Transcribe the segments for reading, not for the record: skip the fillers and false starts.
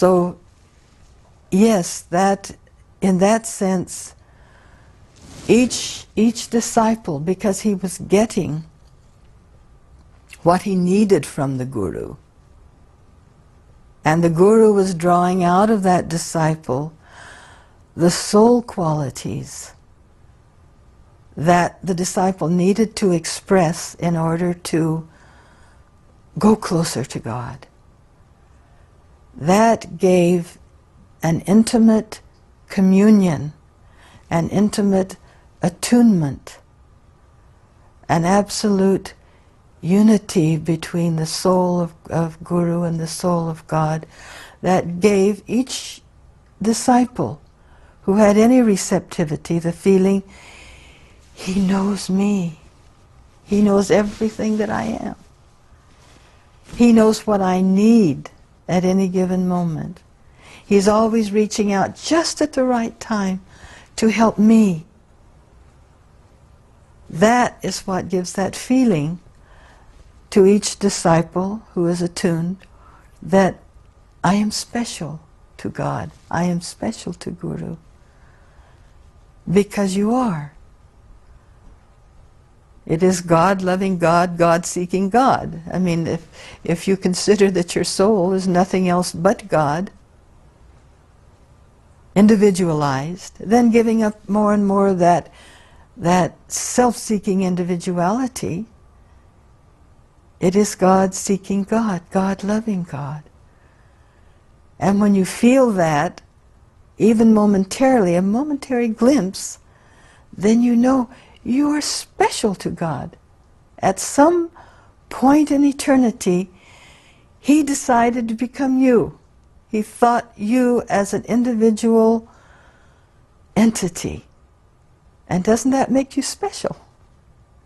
So, yes, that in that sense, each disciple, because he was getting what he needed from the Guru, and the Guru was drawing out of that disciple the soul qualities that the disciple needed to express in order to go closer to God. That gave an intimate communion, an intimate attunement, an absolute unity between the soul of Guru and the soul of God, that gave each disciple who had any receptivity the feeling, he knows me. He knows everything that I am. He knows what I need at any given moment. He's always reaching out just at the right time to help me. That is what gives that feeling to each disciple who is attuned, that I am special to God, I am special to Guru. Because you are. It is God loving God, God seeking God. I mean, if you consider that your soul is nothing else but God, individualized, then giving up more and more of that self-seeking individuality, it is God seeking God, God loving God. And when you feel that, even momentarily, a momentary glimpse, then you know you are special to God. At some point in eternity, He decided to become you. He thought you as an individual entity. And doesn't that make you special?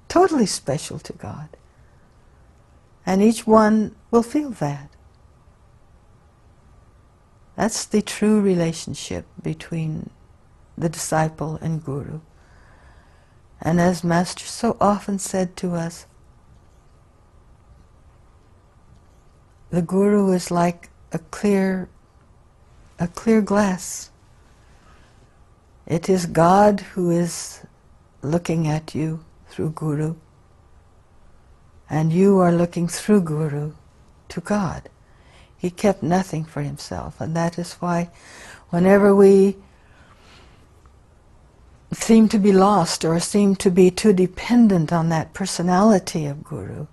Totally special to God. And each one will feel that. That's the true relationship between the disciple and Guru. And as Master so often said to us, the Guru is like a clear glass. It is God who is looking at you through Guru, and you are looking through Guru to God. He kept nothing for himself, and that is why whenever we seem to be lost or seem to be too dependent on that personality of Guru,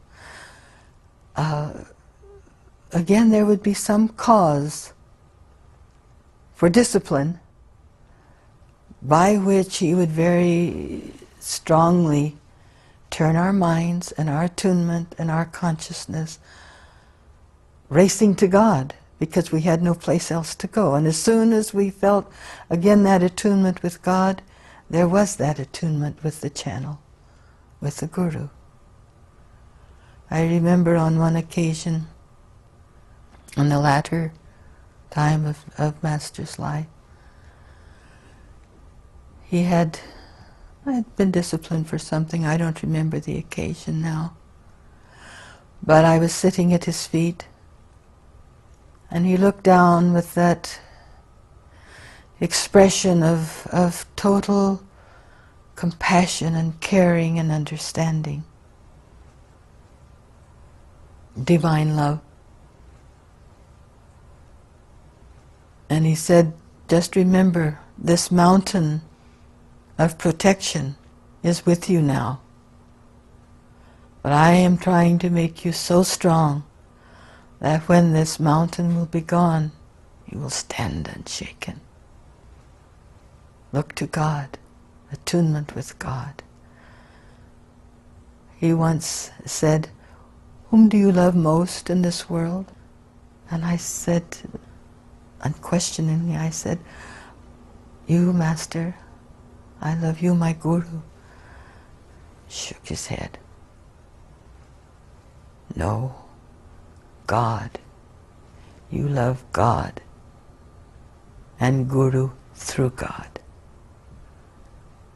again there would be some cause for discipline by which he would very strongly turn our minds and our attunement and our consciousness racing to God, because we had no place else to go. And as soon as we felt again that attunement with God, there was that attunement with the channel, with the Guru. I remember on one occasion, in the latter time of Master's life, I had been disciplined for something. I don't remember the occasion now. But I was sitting at his feet, and he looked down with that expression of total compassion and caring and understanding. Divine love. And he said, just remember, this mountain of protection is with you now. But I am trying to make you so strong that when this mountain will be gone, you will stand unshaken. Look to God, attunement with God. He once said, whom do you love most in this world? And I said, unquestioningly, I said, you, Master. I love you, my Guru. Shook his head. No, God. You love God and Guru through God.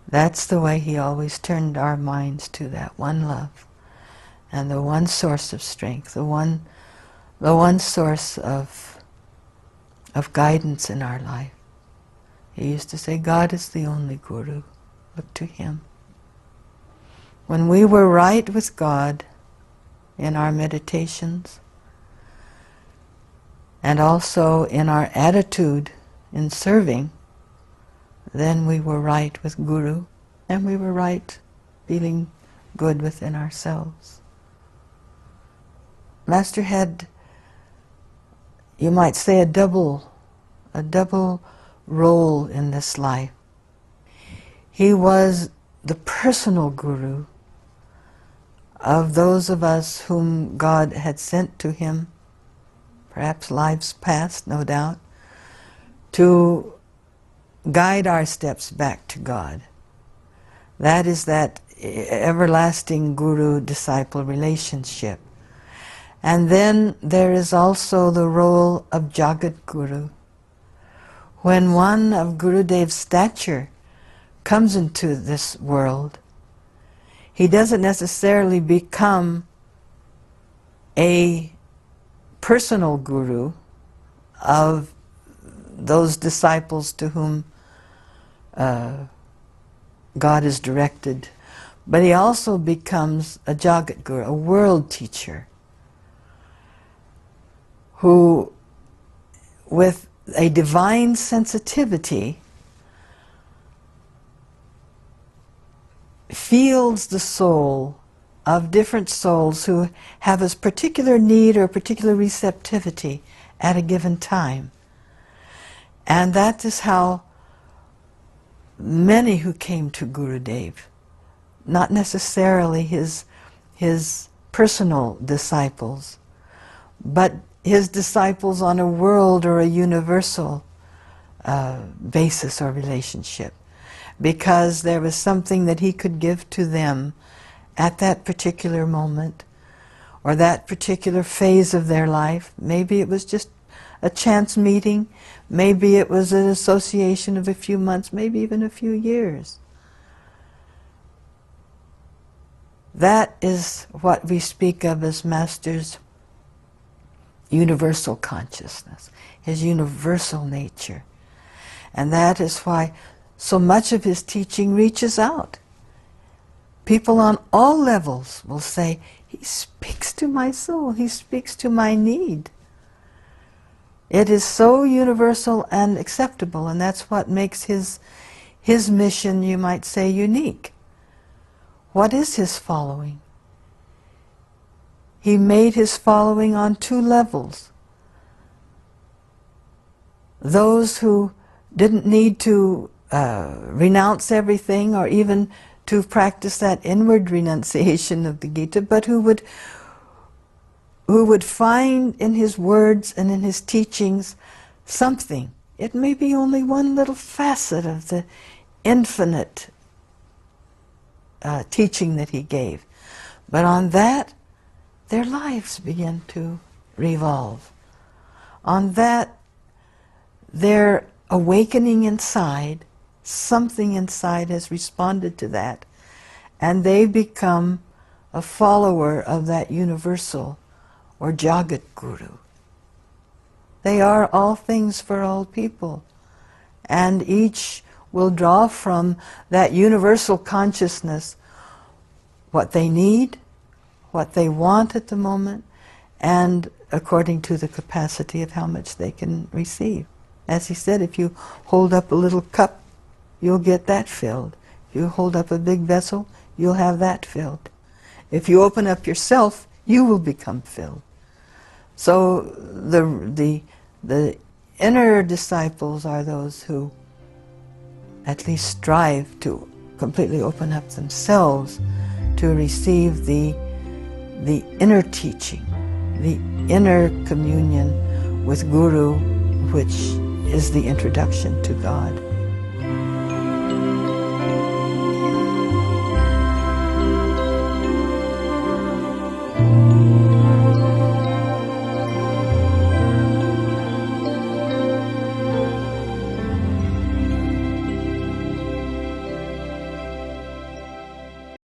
That's the way he always turned our minds to, that one love and the one source of strength, the one source of of guidance in our life. He used to say, God is the only Guru. Look to Him. When we were right with God in our meditations, and also in our attitude in serving, then we were right with Guru, and we were right feeling good within ourselves. Master had, you might say, a double role in this life. He was the personal Guru of those of us whom God had sent to him, perhaps lives past, no doubt, to guide our steps back to God. That is that everlasting Guru-disciple relationship. And then there is also the role of Jagat Guru. When one of Gurudev's stature comes into this world, he doesn't necessarily become a personal guru of those disciples to whom God is directed, but he also becomes a Jagat Guru, a world teacher, who, with a divine sensitivity, feels the soul of different souls who have a particular need or particular receptivity at a given time. And that is how many who came to Gurudev, not necessarily his personal disciples, but his disciples on a world or a universal basis or relationship, because there was something that he could give to them at that particular moment or that particular phase of their life. Maybe it was just a chance meeting, maybe it was an association of a few months, maybe even a few years. That is what we speak of as Master's universal consciousness, his universal nature. And that is why so much of his teaching reaches out. People on all levels will say, he speaks to my soul, he speaks to my need. It is so universal and acceptable, and that's what makes his mission, you might say, unique. What is his following? He made his following on two levels. Those who didn't need to renounce everything or even to practice that inward renunciation of the Gita, but who would find in his words and in his teachings something. It may be only one little facet of the infinite teaching that he gave. But on that, their lives begin to revolve. On that, their awakening inside, something inside has responded to that, and they become a follower of that universal or Jagat Guru. They are all things for all people, and each will draw from that universal consciousness what they need, what they want at the moment, and according to the capacity of how much they can receive. As he said, if you hold up a little cup, you'll get that filled. If you hold up a big vessel, you'll have that filled. If you open up yourself, you will become filled. So the inner disciples are those who at least strive to completely open up themselves to receive the inner teaching, the inner communion with Guru, which is the introduction to God.